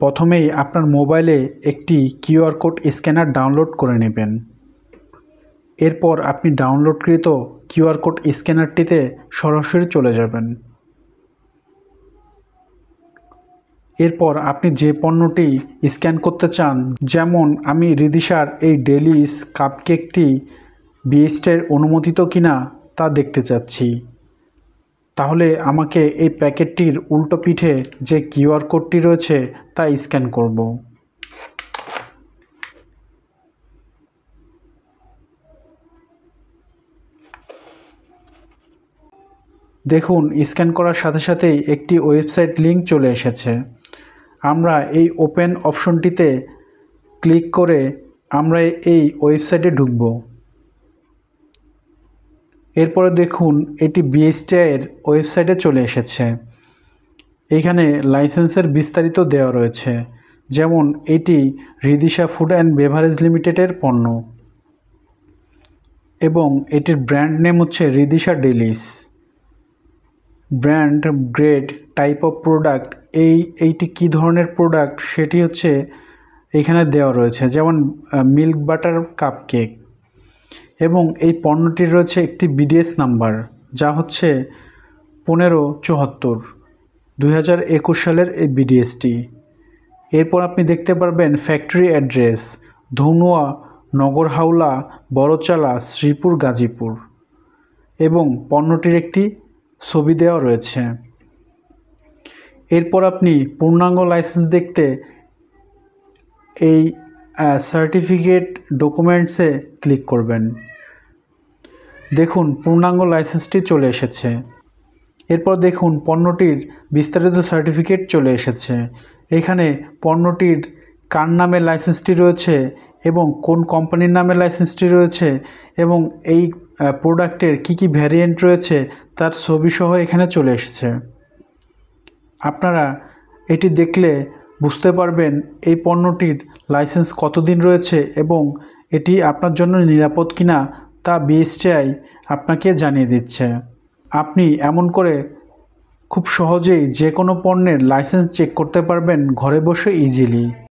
প্রথমেই আপনার মোবাইলে একটি কিউআর কোড স্ক্যানার ডাউনলোড করে নেবেন। এরপর আপনি ডাউনলোডকৃত কিউআর কোড স্ক্যানারটিতে সরাসরি চলে যাবেন। এরপর আপনি যে পণ্যটি স্ক্যান করতে চান, যেমন আমি রিদিশার এই ডেলিস কাপকেকটি বিএসটিআই অনুমোদিত কিনা তা দেখতে চাচ্ছি। তাহলে আমাকে এই প্যাকেটটির উল্টো পিঠে যে কিউআর কোডটি রয়েছে তা স্ক্যান করব। দেখুন, স্ক্যান করার সাথে সাথেই একটি ওয়েবসাইট লিংক চলে এসেছে। আমরা এই ওপেন অপশনটিতে ক্লিক করে আমরা এই ওয়েবসাইটে ঢুকব। এরপরে দেখুন, এটি বিএসটিআইয়ের ওয়েবসাইটে চলে এসেছে। এখানে লাইসেন্সের বিস্তারিত দেওয়া রয়েছে, যেমন এটি রিদিশা ফুড অ্যান্ড বেভারেজ লিমিটেডের পণ্য এবং এটির ব্র্যান্ড নেম হচ্ছে রিদিশা ডেলিস। Brand, grade, type of product, এইটি কী ধরনের প্রোডাক্ট সেটি হচ্ছে এখানে দেওয়া রয়েছে, যেমন মিল্ক বাটার কাপকেক। এবং এই পণ্যটির রয়েছে একটি বিডিএস নাম্বার, যা হচ্ছে 1574, 2021 সালের এই বিডিএসটি। এরপর আপনি দেখতে পারবেন ফ্যাক্টরি অ্যাড্রেস ধনুয়া, নগরহাওলা, বড়চালা, শ্রীপুর, গাজীপুর এবং পণ্যটির একটি ছবি দেওয়া রয়েছে। এরপর আপনি পূর্ণাঙ্গ লাইসেন্স দেখতে এই সার্টিফিকেট ডকুমেন্টসে ক্লিক করবেন। দেখুন, পূর্ণাঙ্গ লাইসেন্সটি চলে এসেছে। এরপর দেখুন, পণ্যটির বিস্তারিত সার্টিফিকেট চলে এসেছে। এখানে পণ্যটির কার নামে লাইসেন্সটি রয়েছে এবং কোন কোম্পানির নামে লাইসেন্সটি রয়েছে এবং এই প্রোডাক্টের কি কি ভ্যারিয়েন্ট রয়েছে তার ছবিসহ এখানে চলে এসেছে। আপনারা এটি দেখলে বুঝতে পারবেন এই পণ্যটির লাইসেন্স কতদিন রয়েছে এবং এটি আপনার জন্য নিরাপদ কিনা তা বিএসটিআই আপনাকে জানিয়ে দিচ্ছে। আপনি এমন করে খুব সহজেই যে কোনো পণ্যের লাইসেন্স চেক করতে পারবেন ঘরে বসে ইজিলি।